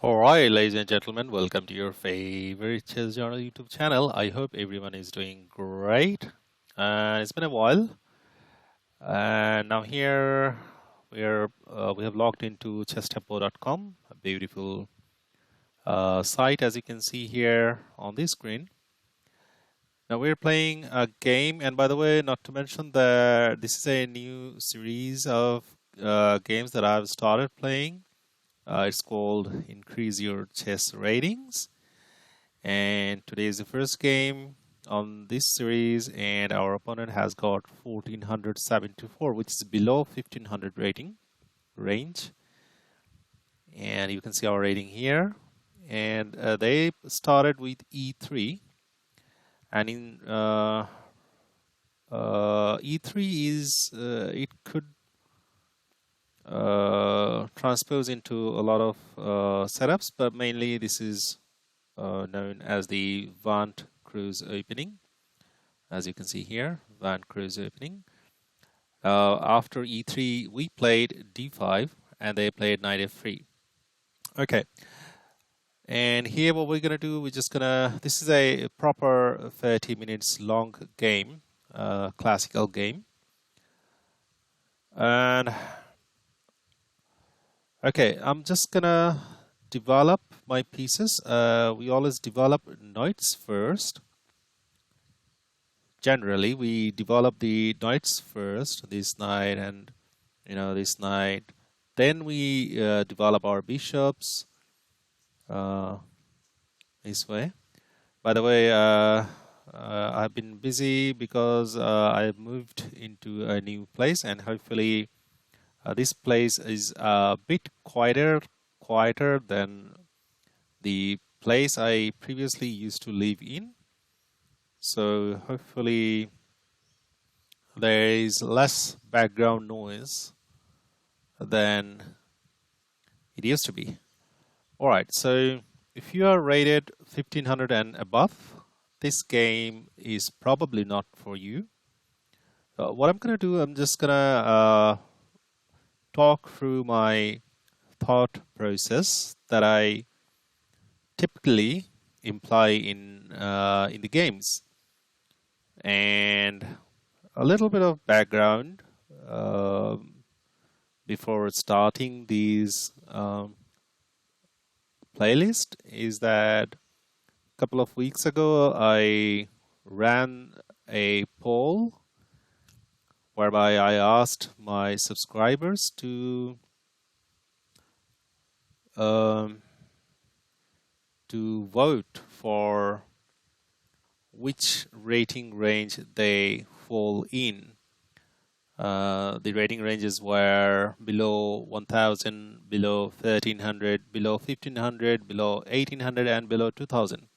Alright, ladies and gentlemen, welcome to your favorite Chess Journal YouTube channel. I hope everyone is doing great. It's been a while, and now here we have logged into chesstempo.com, a beautiful site as you can see here on this screen. Now we're playing a game, and by the way, not to mention that this is a new series of games that I've started playing. It's called Increase Your Chess Ratings, and today is the first game on this series, and our opponent has got 1474, which is below 1500 rating range. And you can see our rating here, and they started with e3, and in e3 is it could transpose into a lot of setups, but mainly this is known as the Vant Kruijs opening, as you can see here, Vant Kruijs opening. After e3 we played d5 and they played knight f3. Okay, and here what we're gonna do, this is a proper 30 minutes long game, classical game. And okay, I'm just gonna develop my pieces. We always develop knights first. Generally, we develop the knights first, this knight and this knight. Then we develop our bishops this way. By the way, I've been busy because I've moved into a new place, and hopefully this place is a bit quieter than the place I previously used to live in. So hopefully there is less background noise than it used to be. Alright, so if you are rated 1500 and above, this game is probably not for you. What I'm going to do, I'm just going to talk through my thought process that I typically imply in the games, and a little bit of background before starting these playlist is that a couple of weeks ago I ran a poll whereby I asked my subscribers to vote for which rating range they fall in. The rating ranges were below 1000, below 1300, below 1500, below 1800, and below 2000.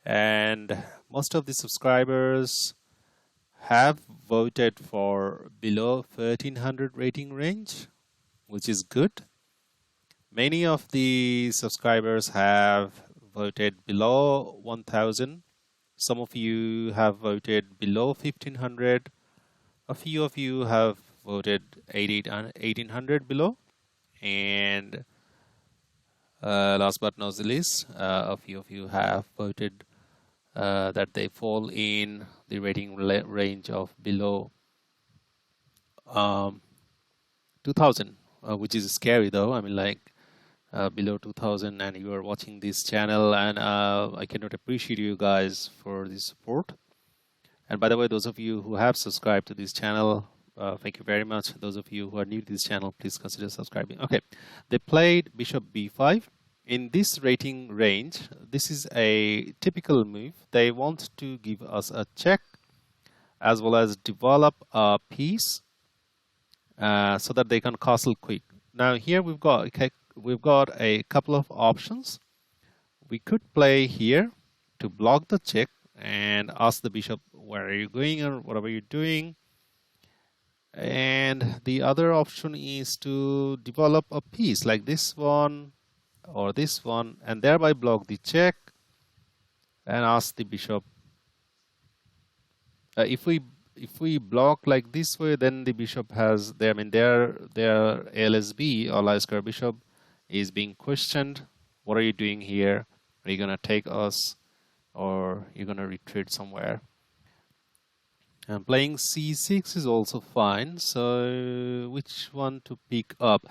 And most of the subscribers have voted for below 1300 rating range, which is good. Many of the subscribers have voted below 1000. Some of you have voted below 1500. A few of you have voted 1800 below. And last but not the least, a few of you have voted that they fall in the rating range of below 2000, which is scary though. I mean, like below 2000, and you are watching this channel, and I cannot appreciate you guys for the support. And by the way, those of you who have subscribed to this channel, thank you very much. Those of you who are new to this channel, please consider subscribing. Okay, they played bishop b5. In this rating range, this is a typical move. They want to give us a check as well as develop a piece so that they can castle quick. Now here we've got a couple of options. We could play here to block the check and ask the bishop, where are you going or whatever you're doing. And the other option is to develop a piece like this one or this one, and thereby block the check and ask the bishop. If we block like this way, then the bishop has their ALSB or light square bishop is being questioned What are you doing here? Are you gonna take us, or you're gonna retreat somewhere? And playing c6 is also fine. So which one to pick up?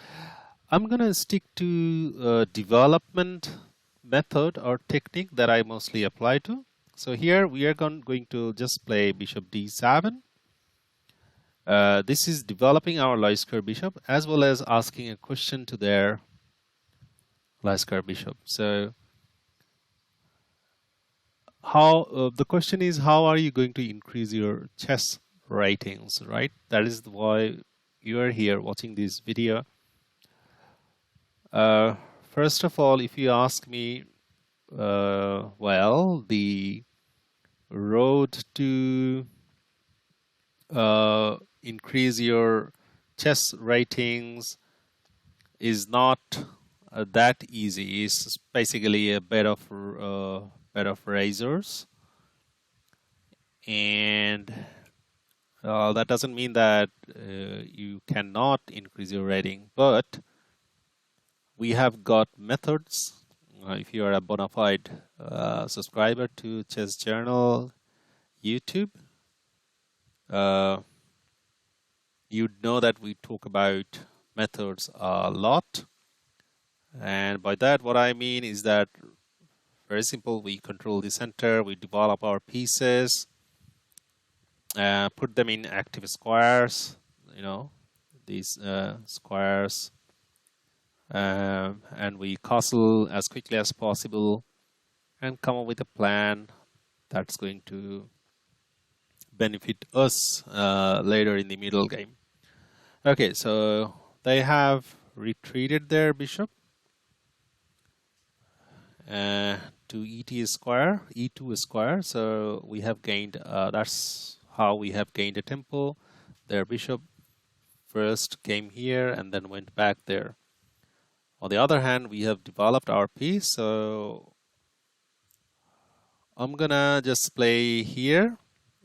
I'm gonna stick to development method or technique that I mostly apply to. So here we are going to just play bishop d7. This is developing our light square bishop as well as asking a question to their light square bishop. So how the question is, how are you going to increase your chess ratings, right? That is why you are here watching this video. First of all, if you ask me, well, the road to increase your chess ratings is not that easy. It's basically a bed of razors, and that doesn't mean that you cannot increase your rating, but we have got methods. If you are a bona fide subscriber to Chess Journal YouTube, you'd know that we talk about methods a lot. And by that, what I mean is that very simple, we control the center, we develop our pieces, put them in active squares, these squares, and we castle as quickly as possible and come up with a plan that's going to benefit us later in the middle game. Okay, so they have retreated their bishop to e2 square. So we have gained, that's how we have gained a tempo. Their bishop first came here and then went back there. On the other hand, we have developed our piece, so I'm gonna just play here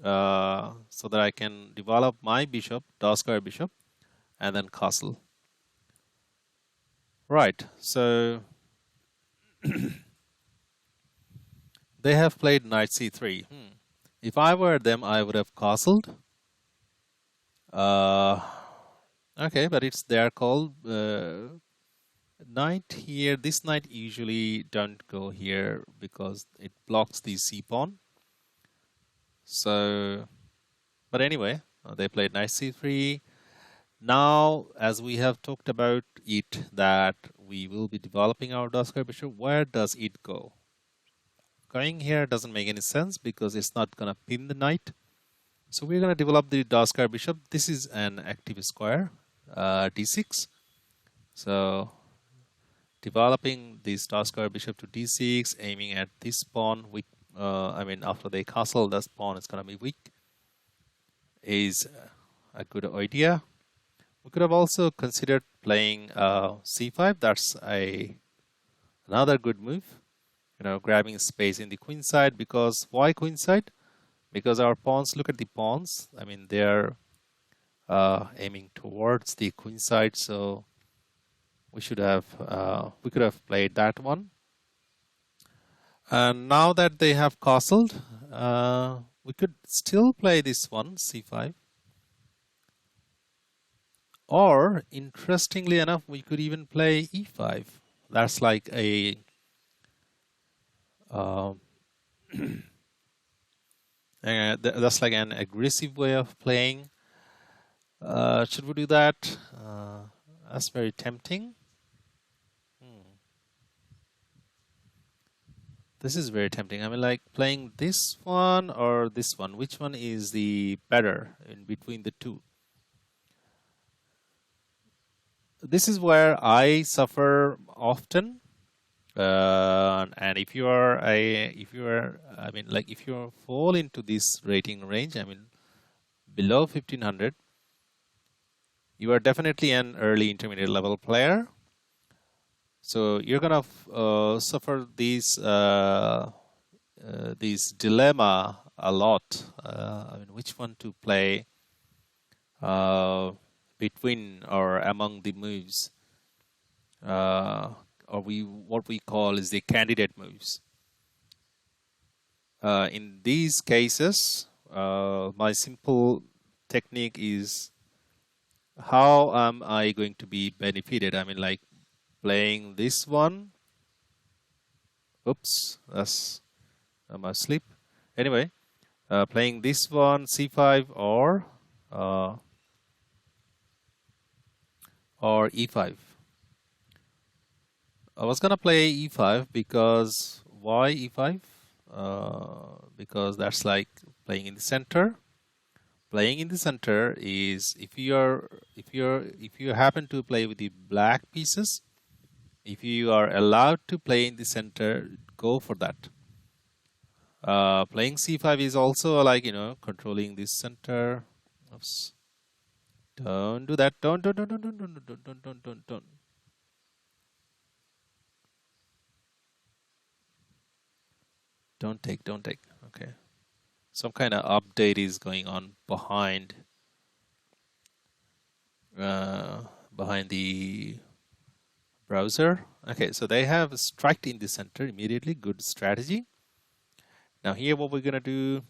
so that I can develop my bishop, dark square bishop, and then castle. Right, so they have played knight c3. If I were them, I would have castled. Okay, but it's their call. Knight here, this knight usually don't go here because it blocks the c pawn. So, but anyway, they played knight c3. Now, as we have talked about it, that we will be developing our dark square bishop, where does it go? Going here doesn't make any sense because it's not gonna pin the knight. So we're gonna develop the dark square bishop. This is an active square, d6. So developing this dark square bishop to d6, aiming at this pawn, weak. After they castle, this pawn is gonna be weak, is a good idea. We could have also considered playing c5. That's another good move. Grabbing space in the queen side. Because why queen side? Because our pawns, look at the pawns. They're aiming towards the queen side. So we could have played that one. And now that they have castled, we could still play this one, c5. Or, interestingly enough, we could even play e5. That's like a that's like an aggressive way of playing. Should we do that? That's very tempting. This is very tempting. Like playing this one or this one. Which one is the better in between the two? This is where I suffer often. And if you fall into this rating range, below 1500, you are definitely an early intermediate level player. So you're gonna suffer this dilemma a lot. Which one to play between or among the moves? or what we call is the candidate moves. In these cases, my simple technique is, how am I going to be benefited? I mean, like playing this one. Oops, that's I'm asleep. Anyway, playing this one, c5 uh, or e5. I was gonna play e5 because why e5? Because that's like playing in the center. Playing in the center is if you happen to play with the black pieces, if you are allowed to play in the center, go for that. Playing c5 is also like, controlling this center. Oops. Don't do that. Don't. Don't take. Okay. Some kind of update is going on behind the browser. Okay, so they have striked in the center immediately. Good strategy. Now here, what we're gonna do,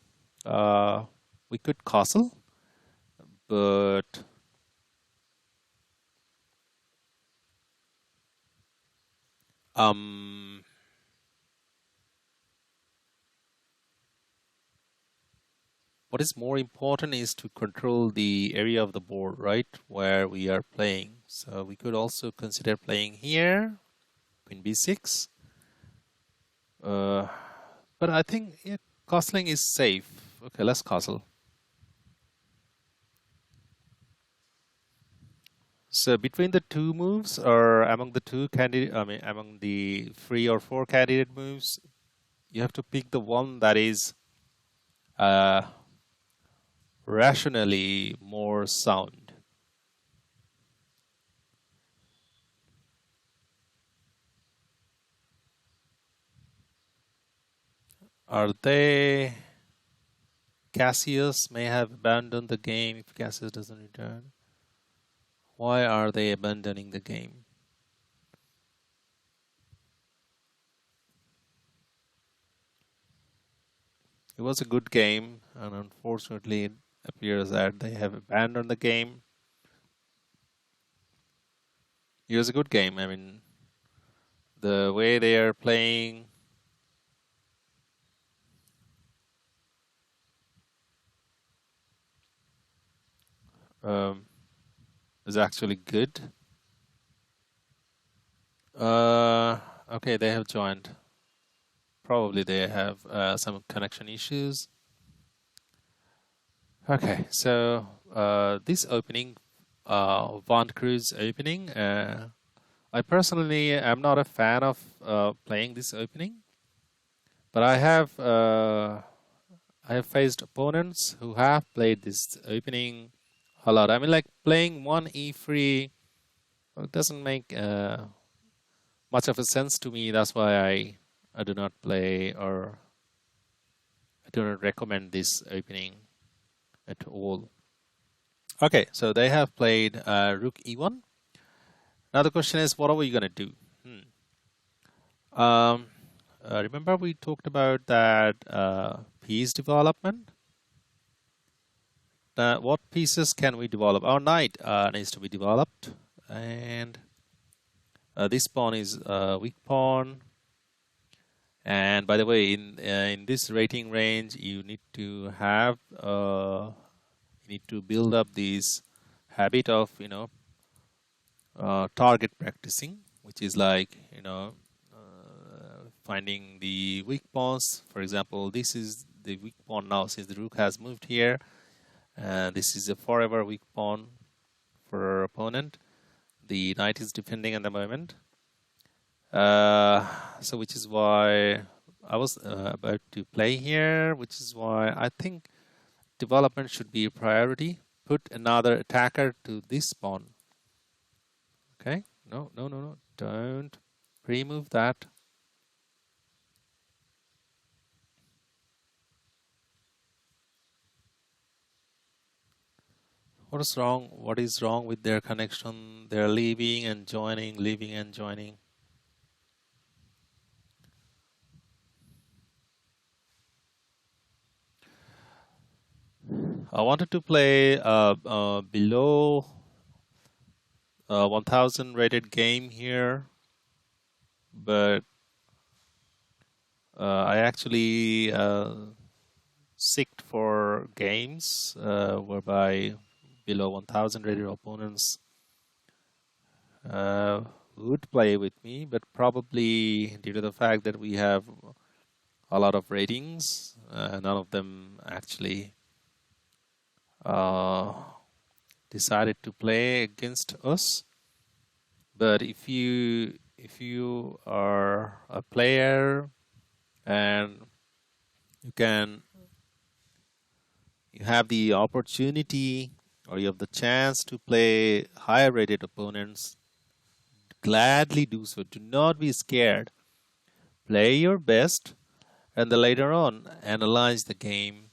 we could castle, but what is more important is to control the area of the board, right, where we are playing. So we could also consider playing here, queen b6. But I think castling is safe. Okay, let's castle. So between the two moves, or among the two candidate, among the 3 or 4 candidate moves, you have to pick the one that is rationally more sound. Are they? Cassius may have abandoned the game if Cassius doesn't return. Why are they abandoning the game? It was a good game, and unfortunately it appears that they have abandoned the game. It was a good game. I mean, the way they are playing is actually good. Okay, they have joined. Probably they have some connection issues. Okay, so this opening, Von Kruijs opening, I personally am not a fan of playing this opening, but I have faced opponents who have played this opening a lot. I mean, like playing one e3 doesn't make much of a sense to me. That's why I do not play, or I do not recommend this opening at all. Okay, so they have played rook e1. Now the question is, what are we going to do? Remember we talked about that piece development? What pieces can we develop? Our knight needs to be developed, and this pawn is a weak pawn. And by the way, in this rating range, you need to have you need to build up this habit of target practicing, which is like finding the weak pawns. For example, this is the weak pawn now since the rook has moved here. This is a forever weak pawn for our opponent. The knight is defending at the moment. So which is why I was about to play here, which is why I think development should be a priority. Put another attacker to this pawn. Okay, no, don't remove that. What is wrong? What is wrong with their connection? They're leaving and joining, leaving and joining. I wanted to play below 1000 rated game here, but I actually seeked for games whereby below 1000 rated opponents would play with me, but probably due to the fact that we have a lot of ratings, none of them actually decided to play against us. But if you are a player and you have the opportunity or you have the chance to play higher rated opponents, gladly do so. Do not be scared. Play your best and then later on analyze the game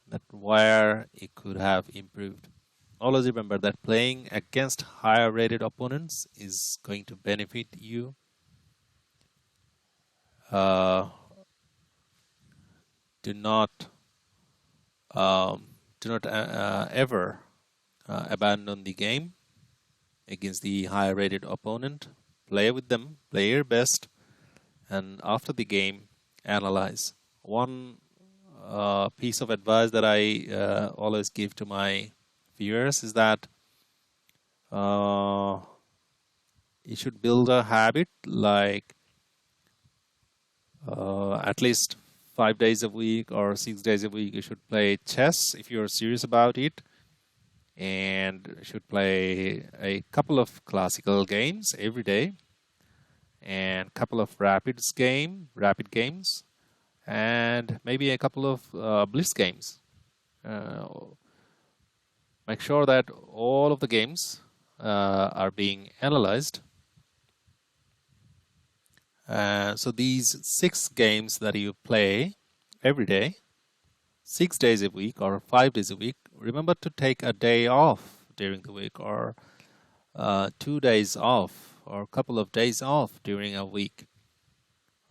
that where it could have improved. Always remember that playing against higher rated opponents is going to benefit you. Uh, do not ever abandon the game against the higher rated opponent. Play with them, play your best, and after the game, analyze. One piece of advice that I always give to my viewers is that you should build a habit like at least 5 days a week or 6 days a week. You should play chess if you're serious about it, and should play a couple of classical games every day, and a couple of rapid games, and maybe a couple of blitz games. Make sure that all of the games are being analyzed. So these 6 games that you play every day, 6 days a week or 5 days a week, remember to take a day off during the week, or 2 days off, or a couple of days off during a week,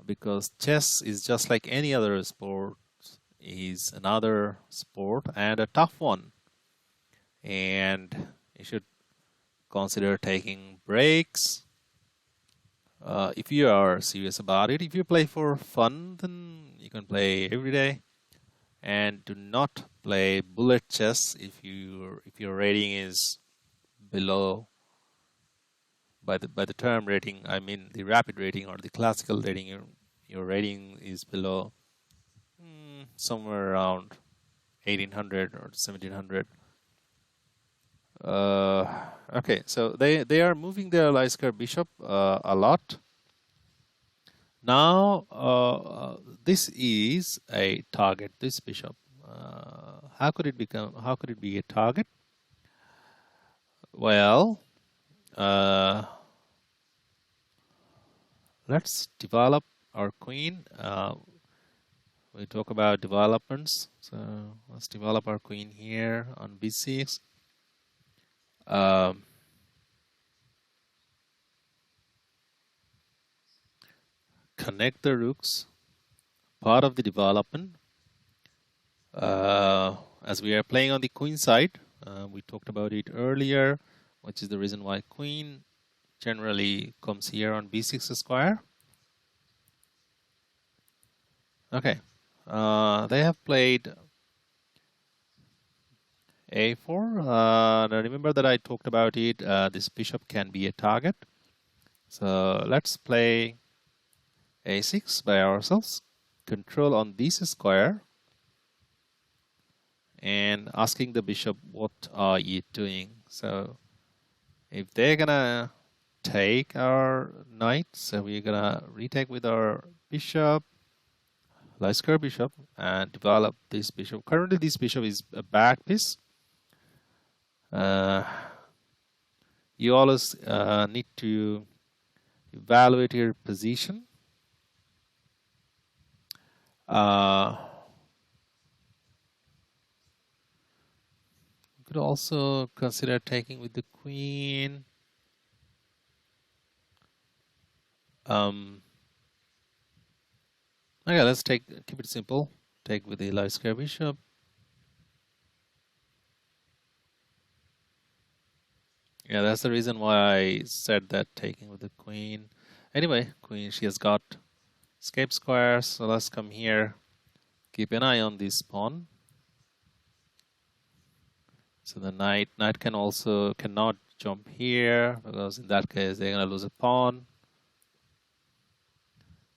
because chess is just like any other sport, is another sport and a tough one, and you should consider taking breaks if you are serious about it. If you play for fun, then you can play every day, and do not play bullet chess if your rating is below. By the term rating, I mean the rapid rating or the classical rating. Your rating is below somewhere around 1800 or 1700. Okay, so they are moving their Leicester bishop a lot. Now this is a target. This bishop. How could it become? How could it be a target? Well, let's develop our queen. We talk about developments, so let's develop our queen here on b6. Connect the rooks, part of the development. As we are playing on the queen side, we talked about it earlier, which is the reason why queen generally comes here on b6 square. Okay, they have played a4. Now remember that I talked about it. This bishop can be a target. So let's play a6 by ourselves. Control on this square, and asking the bishop, what are you doing? So if they're gonna take our knight, so we're gonna retake with our bishop, Leicester bishop, and develop this bishop. Currently this bishop is a back piece. You always need to evaluate your position. You could also consider taking with the queen. Okay, let's keep it simple. Take with the Leicester bishop. Yeah, that's the reason why I said that taking with the queen. Anyway, queen, she has got escape squares, so let's come here. Keep an eye on this pawn. So the knight cannot jump here, because in that case they're gonna lose a pawn.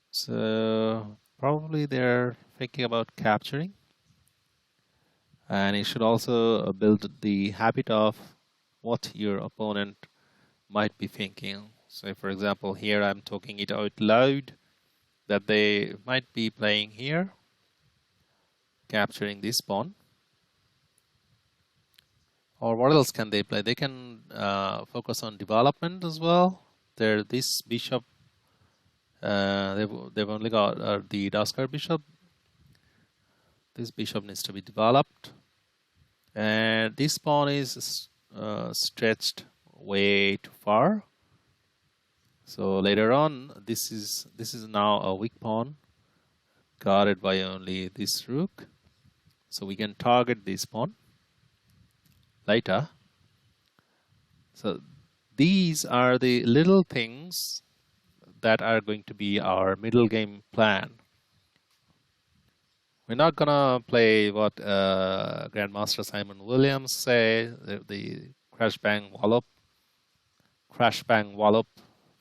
So probably they're thinking about capturing. And you should also build the habit of what your opponent might be thinking. So for example, here I'm talking it out loud that they might be playing here, capturing this pawn. Or what else can they play? They can focus on development as well. This bishop, they've only got the Daskar bishop. This bishop needs to be developed. And this pawn is stretched way too far. So later on, this is now a weak pawn, guarded by only this rook. So we can target this pawn later. So these are the little things that are going to be our middle game plan. We're not gonna play what Grandmaster Simon Williams say, the crash bang wallop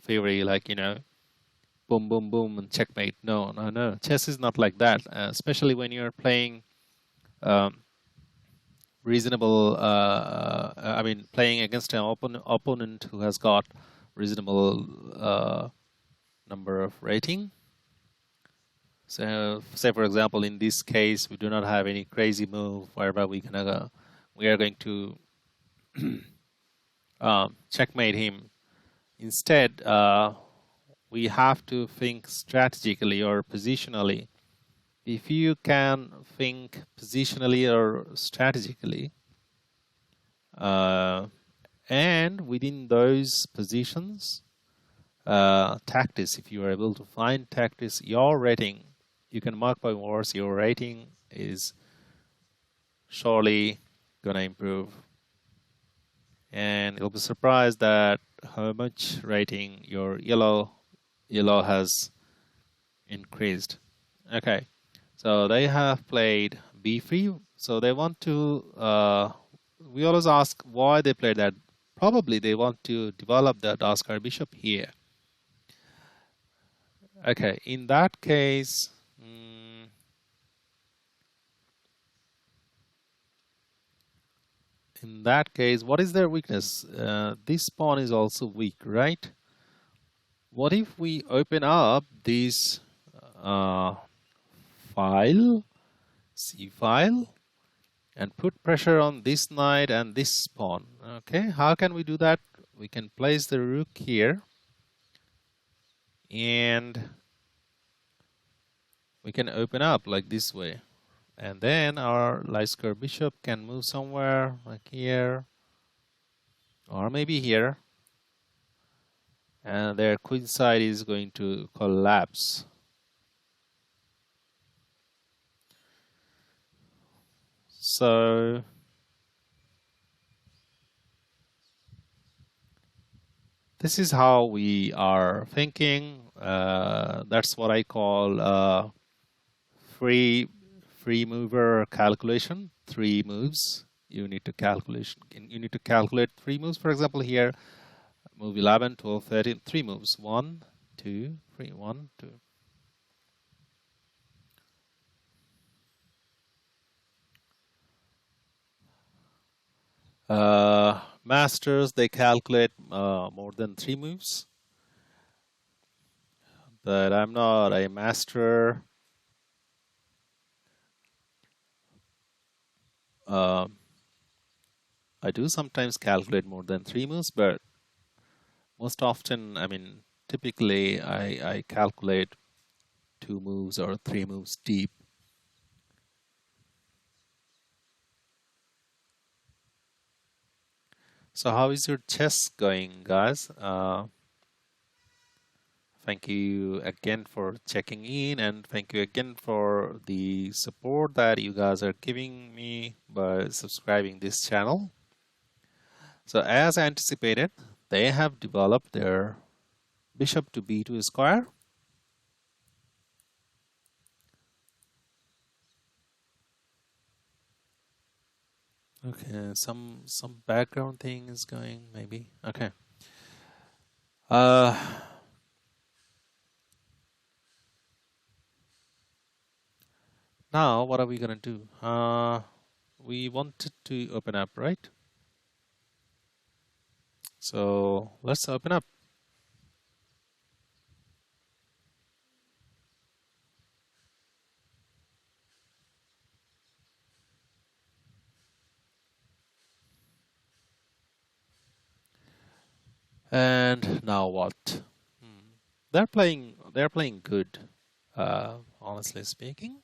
theory, like, you know, boom boom boom and checkmate. No. Chess is not like that, especially when you're playing reasonable. I mean, playing against an opponent who has got reasonable number of rating. So, say for example, in this case, we do not have any crazy move whereby we are going to checkmate him. Instead, we have to think strategically or positionally. If you can think positionally or strategically, and within those positions, tactics, if you are able to find tactics, your rating, you can mark by words, your rating is surely gonna improve. And you'll be surprised that how much rating your yellow has increased. Okay, so they have played b3. So they want to, we always ask why they played that. Probably they want to develop the Daskar bishop here. Okay, in that case, what is their weakness? This pawn is also weak, right? What if we open up this C file, and put pressure on this knight and this pawn? Okay, how can we do that? We can place the rook here, and we can open up like this way. And then our light square bishop can move somewhere like here, or maybe here. And their queen side is going to collapse. So this is how we are thinking. That's what I call free mover calculation. 3 moves. You need to calculate 3 moves. For example, here, move 11, 12, 13, 3 moves. 1, 2, 3, 1, 2. Masters, they calculate more than 3 moves. But I'm not a master. I do sometimes calculate more than 3 moves, but most often, I mean, typically I calculate 2 moves or 3 moves deep. So how is your chess going, guys? Thank you again for checking in, and thank you again for the support that you guys are giving me by subscribing this channel. So as anticipated, they have developed their bishop to b2 square. Okay, some background thing is going maybe. Okay. Now what are we gonna do? We wanted to open up, right? So let's open up. And now what? They're playing good, honestly speaking.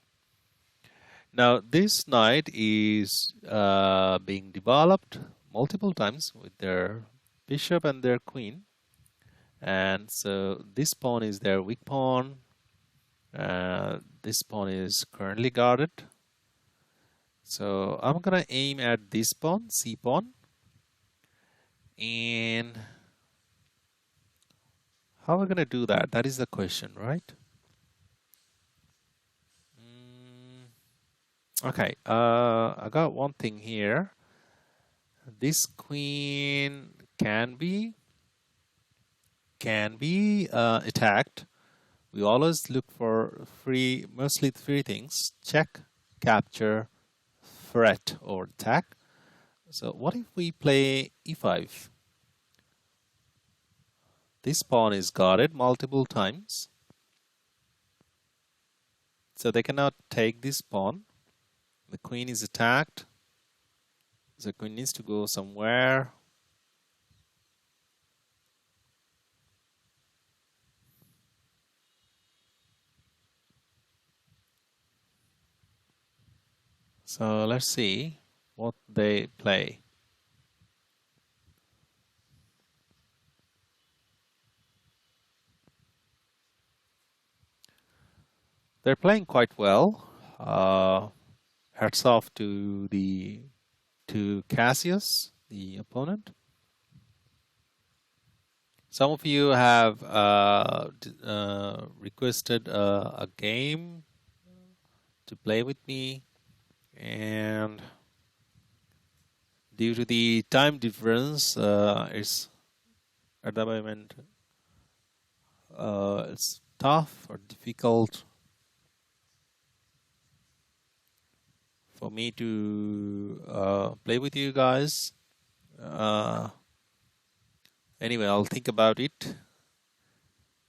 Now this knight is being developed multiple times with their bishop and their queen, and so this pawn is their weak pawn. This pawn is currently guarded, so I'm gonna aim at this pawn, c pawn, and how are we gonna do that? That is the question, right? Okay, I got one thing here. This queen can be attacked. We always look for mostly three things: check, capture, threat, or attack. So what if we play e5? This pawn is guarded multiple times, so they cannot take this pawn. The queen is attacked. The queen needs to go somewhere. So let's see what they play. They're playing quite well. Hats off to Cassius, the opponent. Some of you have requested a game to play with me, and due to the time difference, it's at the moment it's tough or difficult for me to play with you guys. Anyway, I'll think about it.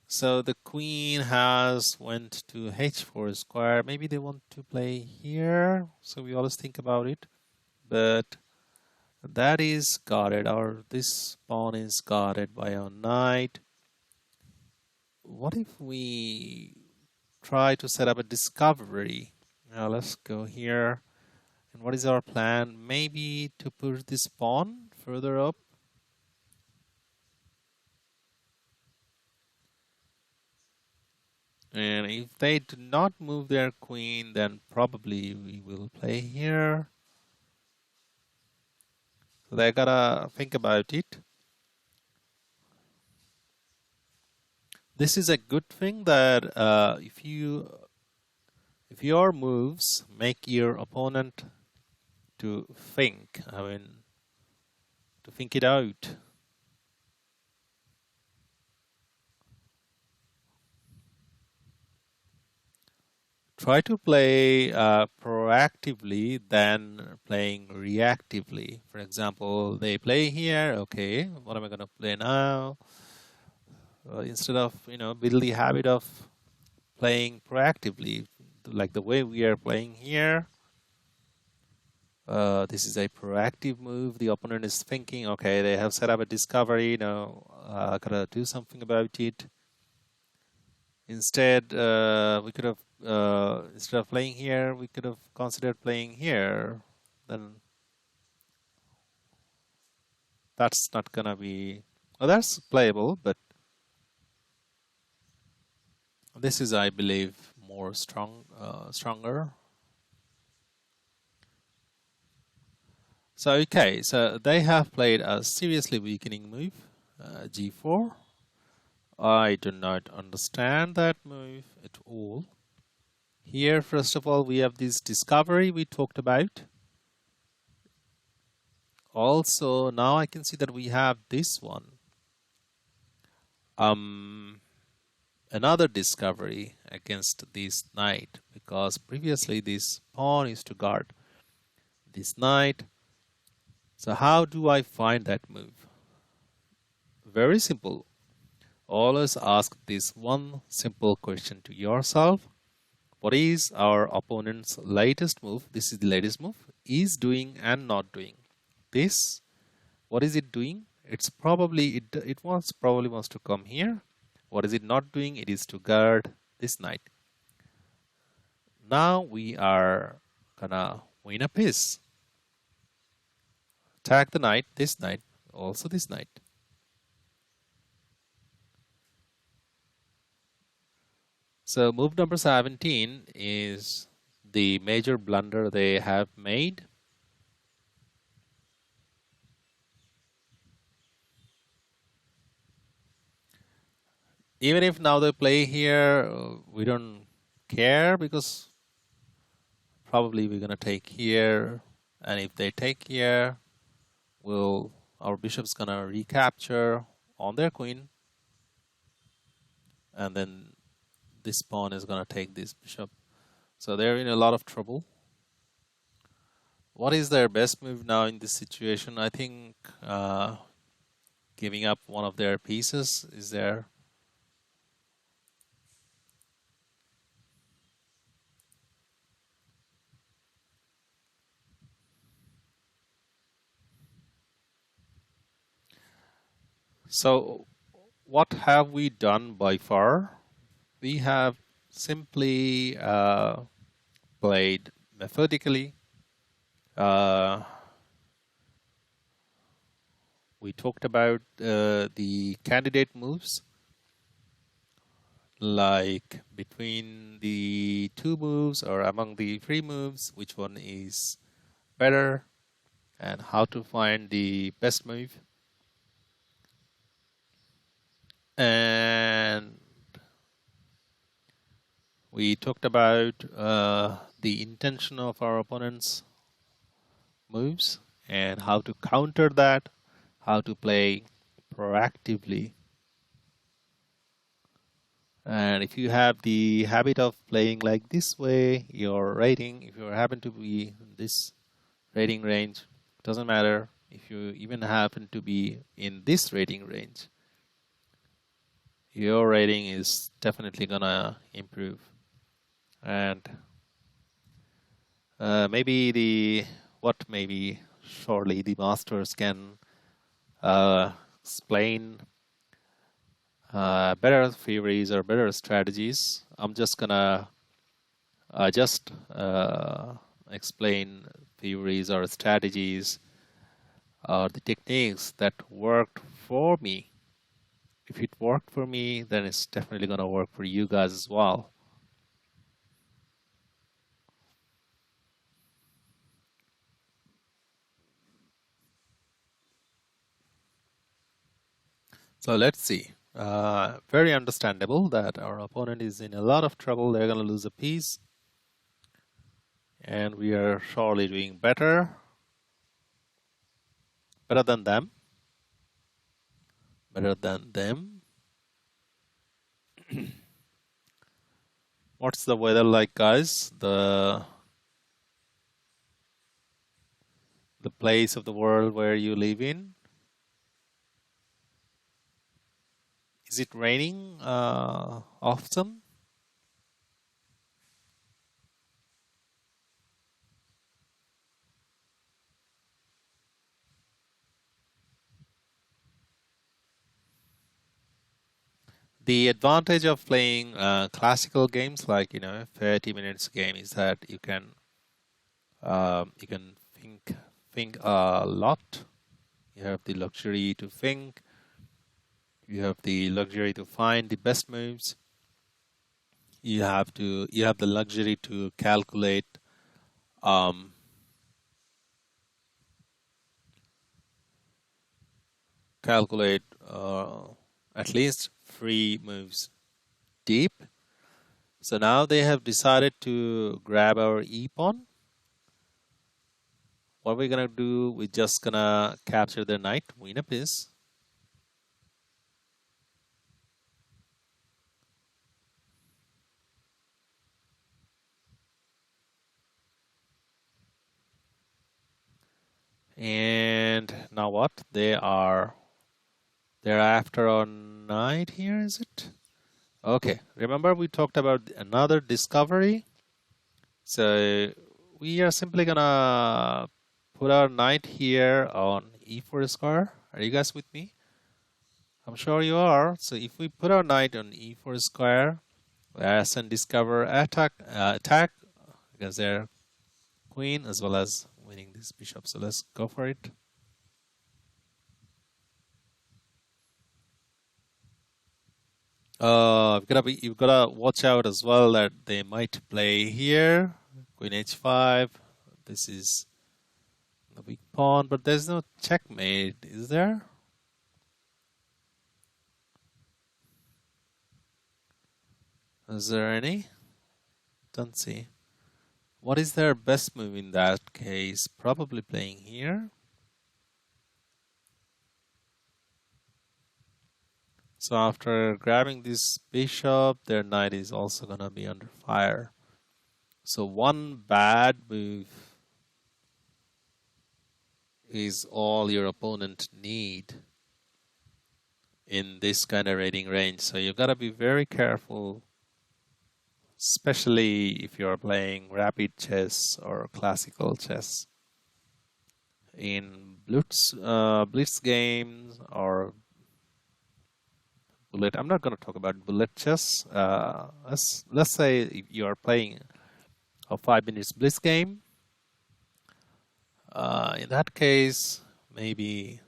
So the queen has went to h4 square. Maybe they want to play here. So we always think about it. But that is guarded, or this pawn is guarded by our knight. What if we try to set up a discovery? Now let's go here. And what is our plan? Maybe to push this pawn further up. And if they do not move their queen, then probably we will play here. So they gotta think about it. This is a good thing that if your moves make your opponent to think, to think it out. Try to play proactively than playing reactively. For example, they play here. Okay, what am I going to play now? Instead of build the habit of playing proactively, like the way we are playing here. This is a proactive move. The opponent is thinking, okay, they have set up a discovery. I gotta do something about it. Instead, we could have instead of playing here, we could have considered playing here. Then that's not gonna be. Well, that's playable, but this is, I believe, more stronger. So okay, so they have played a seriously weakening move, g4. I do not understand that move at all. Here, first of all, we have this discovery we talked about. Also, now I can see that we have this one. Another discovery against this knight, because previously this pawn used to guard this knight. So how do I find that move? Very simple. Always ask this one simple question to yourself. What is our opponent's latest move? This is the latest move. Is doing and not doing. This, what is it doing? It's probably, it probably wants to come here. What is it not doing? It is to guard this knight. Now we are gonna win a piece. Attack the knight, this knight, also this knight. So move number 17 is the major blunder they have made. Even if now they play here, we don't care, because probably we're gonna take here, and if they take here, our bishop's gonna recapture on their queen, and then this pawn is gonna take this bishop. So they're in a lot of trouble. What is their best move now in this situation? I think giving up one of their pieces is there. So what have we done by far? We have simply played methodically. We talked about the candidate moves, like between the two moves or among the three moves, which one is better, and how to find the best move. And we talked about the intention of our opponent's moves and how to counter that, how to play proactively. And if you have the habit of playing like this way, your rating, if you happen to be in this rating range, doesn't matter if you even happen to be in this rating range, your rating is definitely gonna improve. And maybe surely the masters can explain better theories or better strategies. I'm just gonna explain theories or strategies or the techniques that worked for me. If it worked for me, then it's definitely gonna work for you guys as well. So let's see. Very understandable that our opponent is in a lot of trouble. They're going to lose a piece. And we are surely doing better than them. What's the weather like, guys? The place of the world where you live in? Is it raining often? The advantage of playing classical games like 30 minutes game is that you can think a lot. You have the luxury to think. You have the luxury to find the best moves. You have the luxury to calculate calculate at least 3 moves deep. So now they have decided to grab our e-pawn. What we're gonna do, we're just gonna capture the knight, win a piece. And now what? They're after our knight here, is it? Okay, remember we talked about another discovery. So we are simply gonna put our knight here on e4 square. Are you guys with me? I'm sure you are. So if we put our knight on e4 square, as and discover attack against their queen as well as winning this bishop. So let's go for it. You've gotta watch out as well that they might play here. Queen h5. This is the weak pawn, but there's no checkmate, is there? Is there any? Don't see. What is their best move in that case? Probably playing here. So after grabbing this bishop, their knight is also gonna be under fire. So one bad move is all your opponent need in this kind of rating range. So you gotta be very careful, especially if you're playing rapid chess or classical chess. In blitz games or bullet, I'm not going to talk about bullet chess. Let's say if you are playing a 5 minutes blitz game. In that case, maybe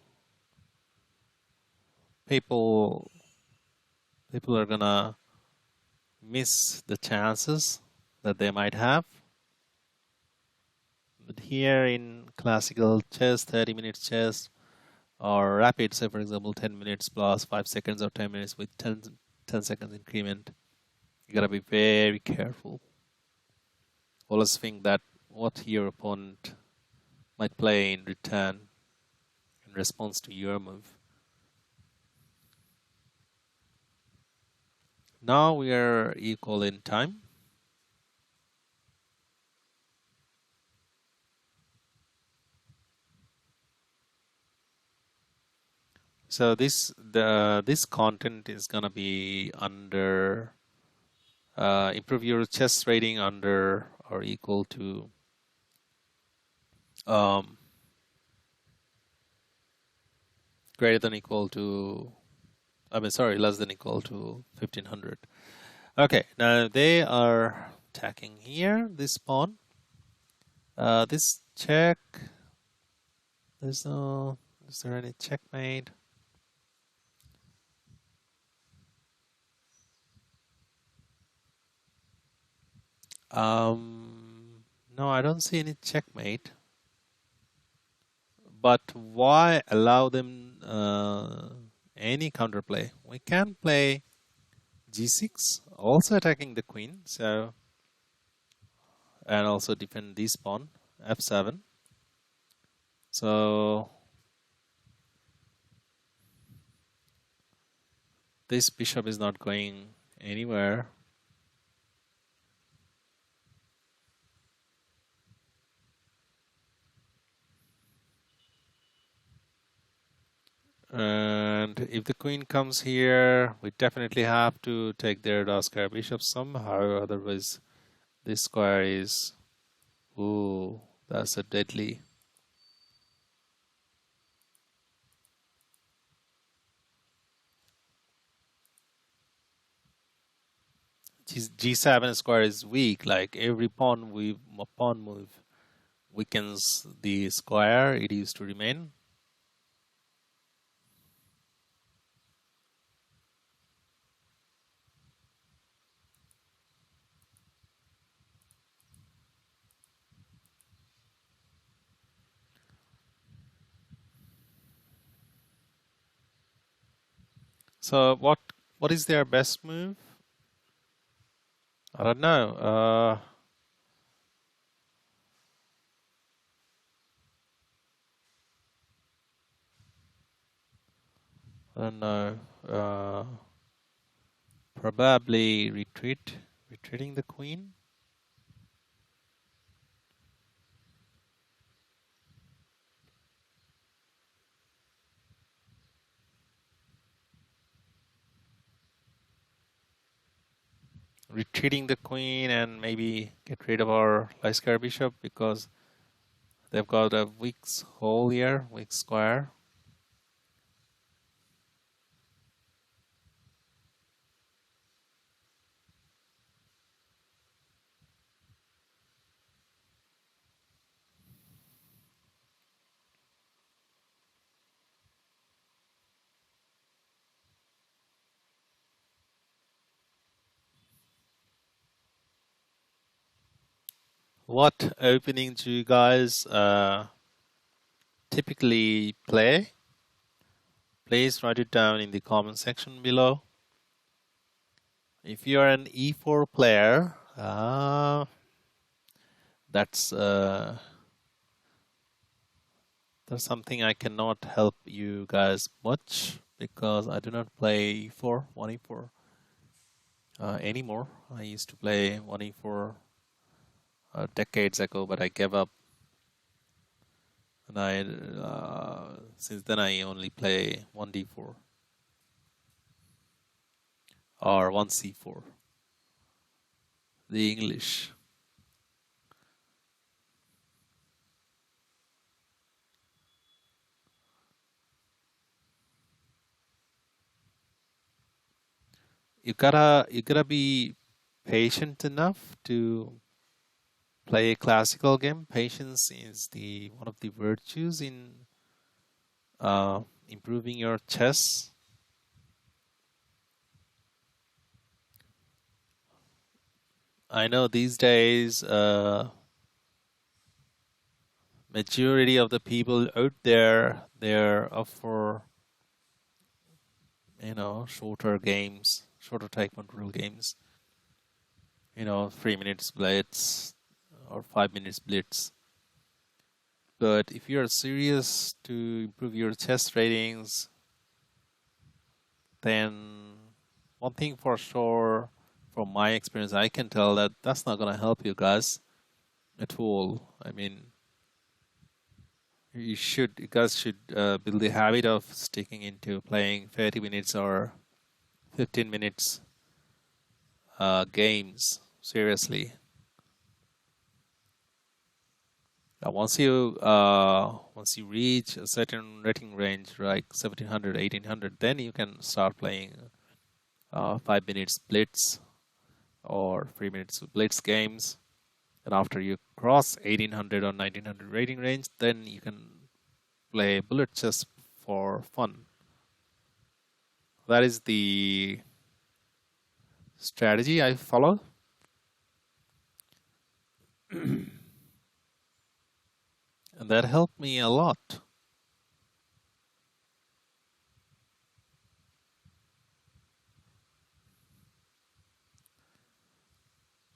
people are gonna miss the chances that they might have. But here in classical chess, 30 minutes chess, or rapid, say for example 10 minutes plus 5 seconds or 10 minutes with 10 seconds increment, you gotta be very careful. Always think that what your opponent might play in return in response to your move. Now we are equal in time. So this content is gonna be under improve your chess rating under or equal to greater than equal to less than equal to 1500. Okay, now they are attacking here this pawn. This check. Is there any checkmate? No, I don't see any checkmate. But why allow them any counterplay? We can play g6, also attacking the queen, so and also defend this pawn, f7. So this bishop is not going anywhere. And if the queen comes here, we definitely have to take their square bishop somehow, otherwise this square is, ooh, that's a deadly. G7 square is weak, like every pawn move weakens the square it used to remain. So what is their best move? I don't know. I don't know. Probably retreating the queen. Retreating the queen and maybe get rid of our light square bishop because they've got a weak hole here, weak square. What opening do you guys typically play? Please write it down in the comment section below. If you're an e4 player, that's something I cannot help you guys much because I do not play e4, 1e4 anymore. I used to play 1e4 decades ago, but I gave up. And since then I only play 1d4 or 1c4, the English. You gotta be patient enough to play a classical game. Patience is one of the virtues in improving your chess. I know these days majority of the people out there, they're up for shorter games, shorter type control games. 3 minutes blitz or 5 minutes blitz. But if you're serious to improve your chess ratings, then one thing for sure, from my experience, I can tell that that's not gonna help you guys at all. I mean, you guys should build the habit of sticking into playing 30 minutes or 15 minutes games seriously. Once you reach a certain rating range, like 1700, 1800, then you can start playing 5 minutes blitz or 3 minutes blitz games. And after you cross 1800 or 1900 rating range, then you can play bullet chess for fun. That is the strategy I follow. And that helped me a lot.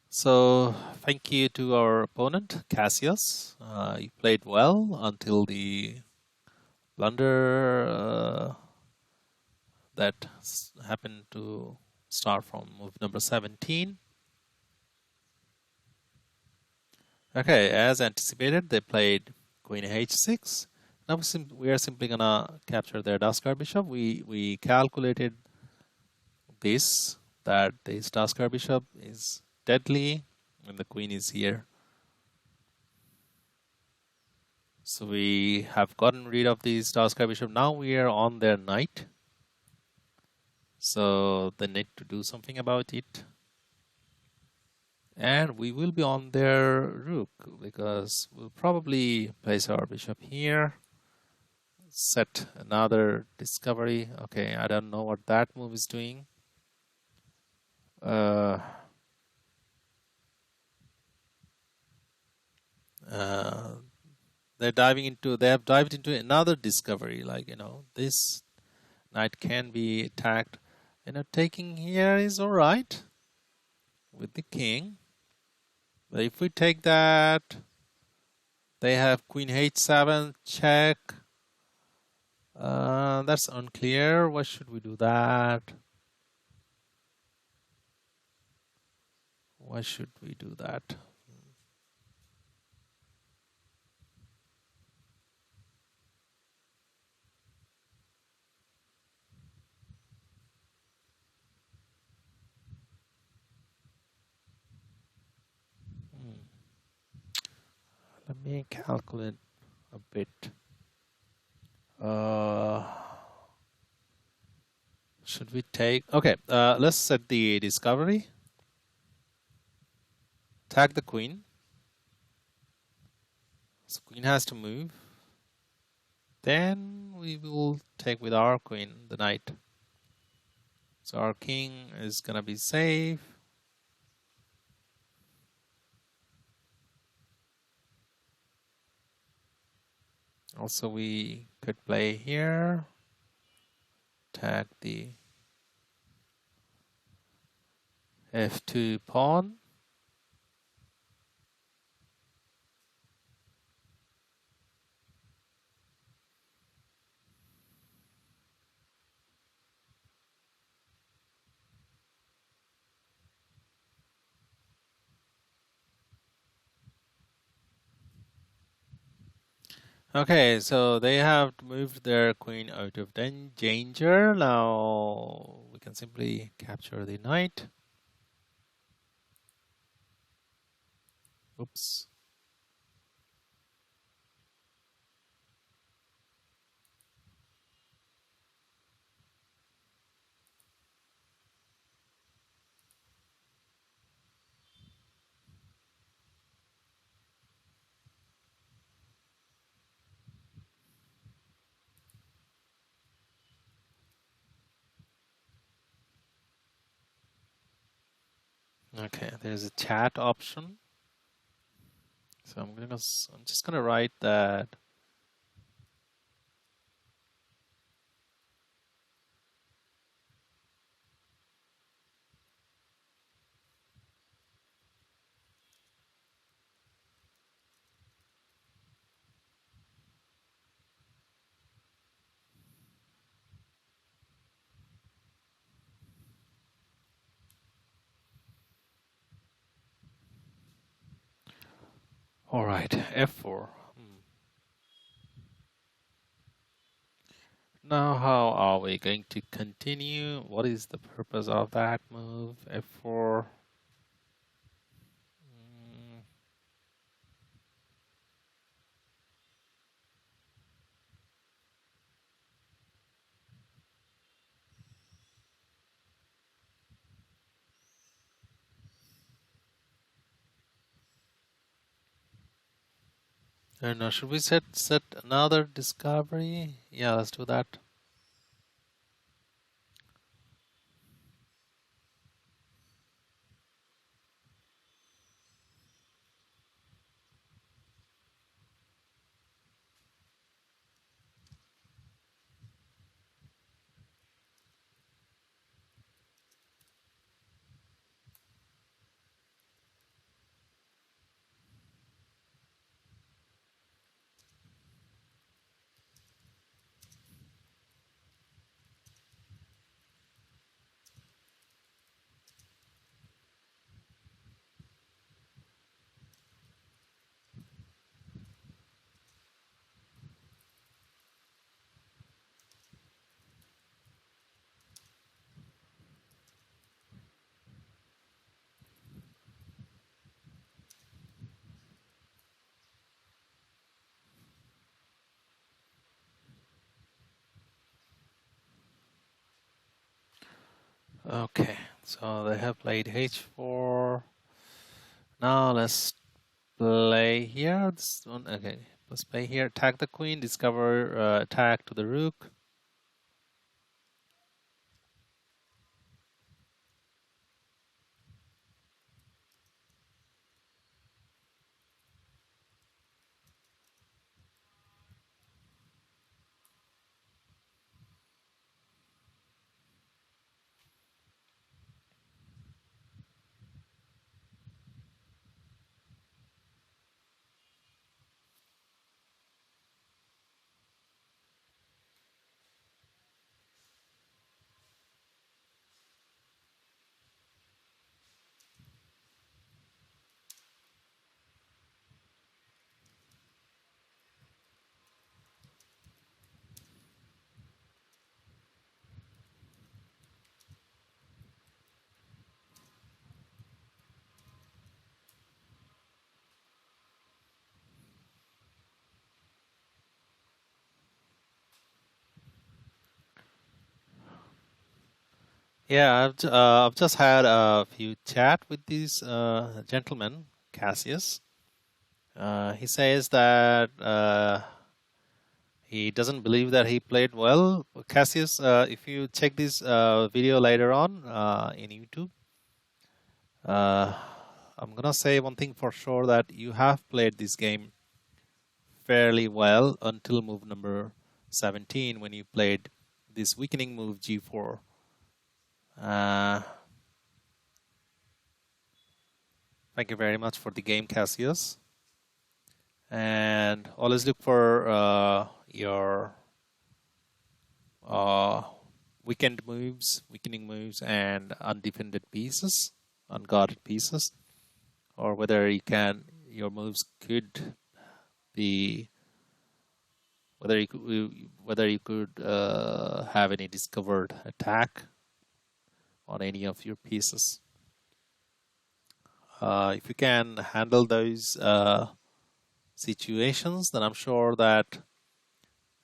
So thank you to our opponent, Cassius. You played well until the blunder that happened to start from move number 17. Okay, as anticipated, they played queen h6. Now we are simply gonna capture their Daskar bishop. We calculated this, that this Daskar bishop is deadly when the queen is here. So we have gotten rid of this Daskar bishop. Now we are on their knight. So they need to do something about it. And we will be on their rook because we'll probably place our bishop here. Set another discovery. Okay, I don't know what that move is doing. They're they have dived into another discovery, like this Knight can be attacked. Taking here is all right with the king. But if we take that, they have queen h7 check. That's unclear. Why should we do that? Why should we do that? Let me calculate a bit. Should we take? Okay, let's set the discovery. Attack the queen. So queen has to move. Then we will take with our queen the knight. So our king is gonna be safe. Also, we could play here. Attack the f2 pawn. Okay, so they have moved their queen out of danger. Now we can simply capture the knight. Oops. Okay, there's a chat option. So I'm just gonna write that. All right, f4. Now, how are we going to continue? What is the purpose of that move? f4. I don't know. Should we set another discovery? Yeah, let's do that. Okay, so they have played h4. Now let's play here. This one, okay, let's play here. Attack the queen, discover, attack to the rook. Yeah, I've just had a few chat with this gentleman, Cassius. He says that he doesn't believe that he played well. Cassius, if you check this video later on in YouTube, I'm gonna say one thing for sure, that you have played this game fairly well until move number 17, when you played this weakening move G4. Thank you very much for the game, Cassius. And always look for your weakened moves, weakening moves, and undefended pieces, unguarded pieces, or whether your moves could be, whether you could have any discovered attack on any of your pieces. If you can handle those situations, then I'm sure that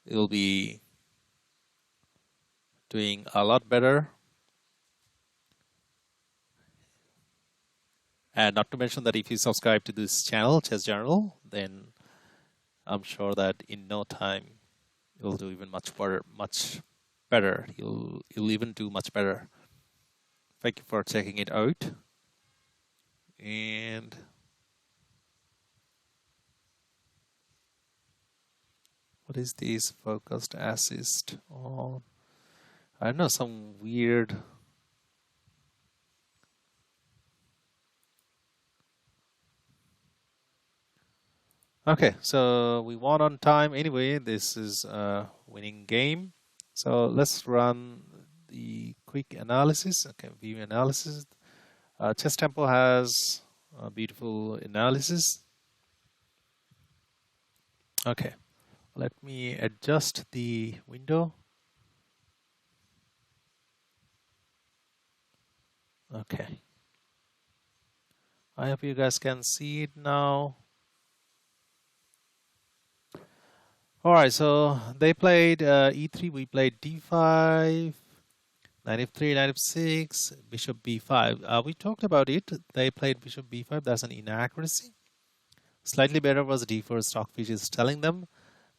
you'll be doing a lot better. And not to mention that if you subscribe to this channel, Chess Journal, then I'm sure that in no time you'll do even much better. You'll even do much better. Thank you for checking it out. And what is this focused assist on? I don't know, some weird. Okay, so we won on time. Anyway, this is a winning game. So let's run the quick analysis. Okay, view analysis. Chess Tempo has a beautiful analysis. Okay, let me adjust the window. Okay, I hope you guys can see it now. All right, so they played e3, we played d5, knight f3, knight f6, bishop b5. We talked about it. They played bishop b5. That's an inaccuracy. Slightly better was d4. Stockfish is telling them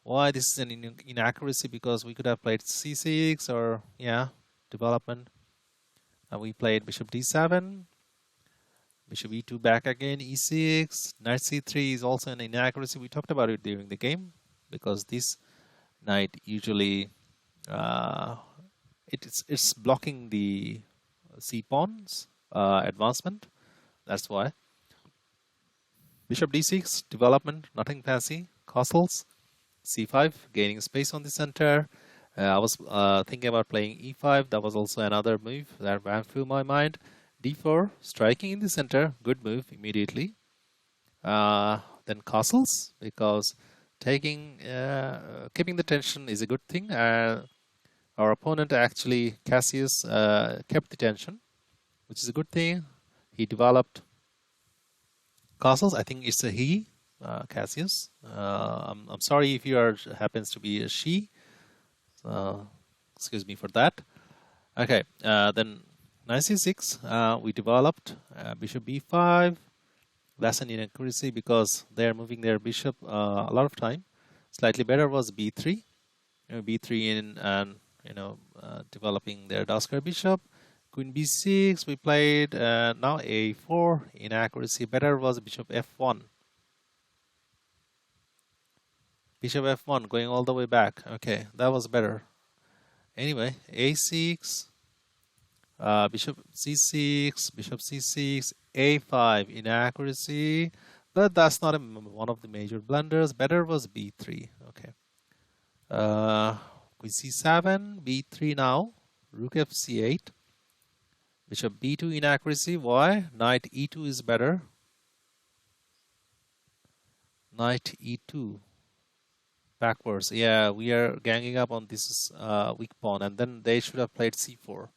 why this is an inaccuracy, because we could have played c6 or, yeah, development. We played bishop d7, bishop e2 back again, e6, knight c3 is also an inaccuracy. We talked about it during the game, because this knight usually it's blocking the c pawn's advancement. That's why. Bishop d6, development, nothing fancy. Castles, c5, gaining space on the center. I was thinking about playing e5. That was also another move that ran through my mind. d4, striking in the center, good move immediately. Then castles, because keeping the tension is a good thing. Our opponent, actually Cassius, kept the tension, which is a good thing. He developed castles. I think it's a he, Cassius. I'm sorry if you happens to be a she. Excuse me for that. Okay, then knight c6. We developed bishop b5. That's an inaccuracy because they're moving their bishop a lot of time. Slightly better was b3. b3 in and developing their Daskar bishop. Queen b6. We played now a4. Inaccuracy. Better was bishop f1. Bishop f1 going all the way back. Okay, that was better. Anyway, a6. Bishop c6, bishop c6, a5, inaccuracy, but that's not one of the major blunders. Better was b3. Okay. Queen c7, b3 now, rook fc8, bishop b2, inaccuracy. Why? Knight e2 is better. Knight e2, backwards. Yeah, we are ganging up on this weak pawn, and then they should have played c4.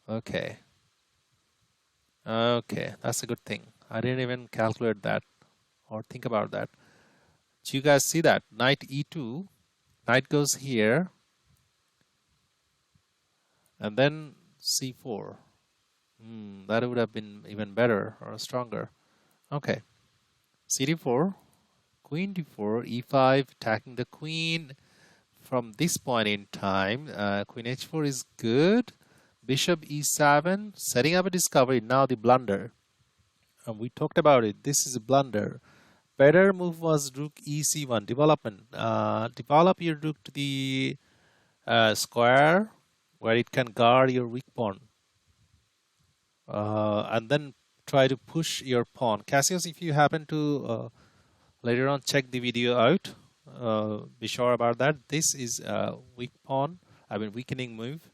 Okay. Okay, that's a good thing. I didn't even calculate that or think about that. Do you guys see that? Knight e2, knight goes here, and then c4. That would have been even better or stronger. Okay, cd4, queen d4, e5, attacking the queen. From this point in time, queen h4 is good. Bishop e7, setting up a discovery. Now the blunder. And we talked about it. This is a blunder. Better move was rook ec1, development. Develop your rook to the square where it can guard your weak pawn. And then try to push your pawn. Cassius, if you happen to later on check the video out, be sure about that. This is a weak pawn, weakening move.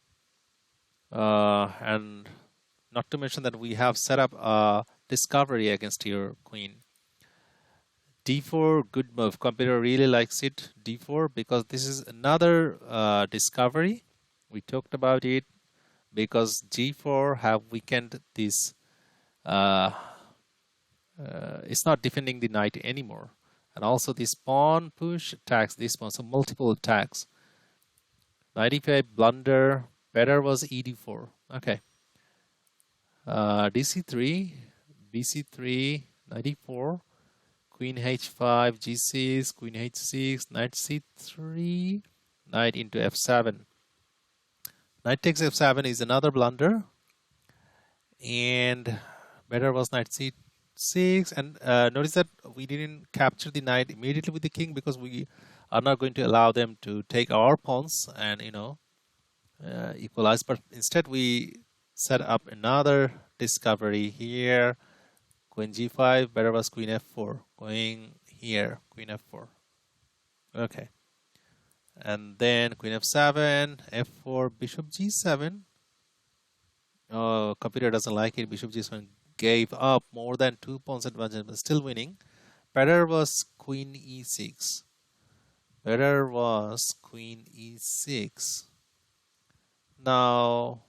And not to mention that we have set up a discovery against your queen. d4, good move. Computer really likes it, d4, because this is another discovery. We talked about it because g4 have weakened this. It's not defending the knight anymore. And also this pawn push attacks this pawn, so multiple attacks. Knight e5, blunder. Better was ed4. Okay. dc3, bc3, knight e4, queen h5, g6, queen h6, knight c3, knight into f7. Knight takes f7 is another blunder. And better was knight c6. And notice that we didn't capture the knight immediately with the king because we are not going to allow them to take our pawns and, equalize. But instead we set up another discovery here. Queen g5, better was queen f4. Going here, queen f4. Okay. And then queen f7, f4, bishop g7. Oh, computer doesn't like it. Bishop g7 gave up more than 2 pawns advantage, but still winning. Better was queen e6. Better was queen e6. Now,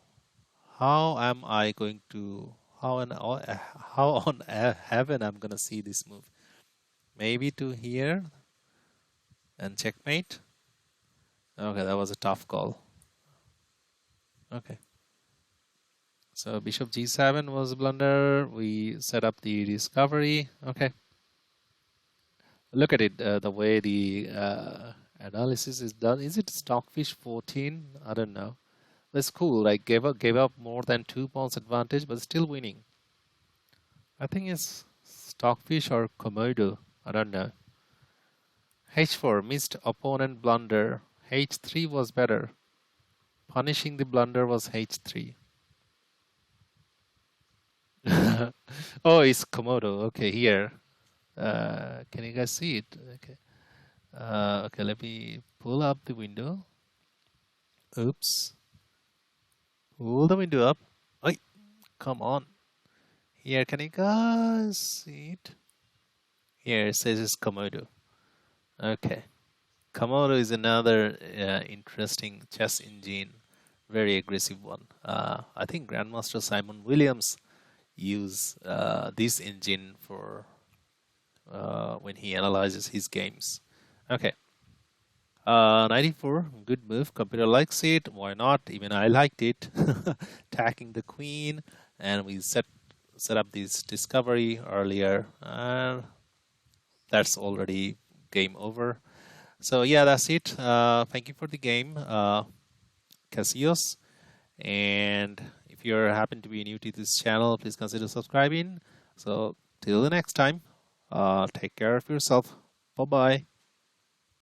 how am I going to, how on heaven I'm going to see this move? Maybe to here and checkmate. Okay, that was a tough call. Okay. So bishop g7 was a blunder. We set up the discovery. Okay. Look at it, the way the analysis is done. Is it Stockfish 14? I don't know. That's cool. Like gave up more than 2 pawns advantage, but still winning. I think it's Stockfish or Komodo. I don't know. h4, missed opponent blunder. h3 was better. Punishing the blunder was h3. Oh, it's Komodo. Okay, here. Can you guys see it? Okay. Okay, let me pull up the window. Oops. Pull the window up. Oh, come on. Here, can you guys see it? Here it says it's Komodo. Okay. Komodo is another interesting chess engine. Very aggressive one. I think Grandmaster Simon Williams use this engine for when he analyzes his games. Okay. 94, good move. Computer likes it. Why not? Even I liked it. Attacking the queen, and we set up this discovery earlier. That's already game over. So yeah, that's it. Thank you for the game, Cassius. And if you happen to be new to this channel, please consider subscribing. So till the next time, take care of yourself. Bye-bye.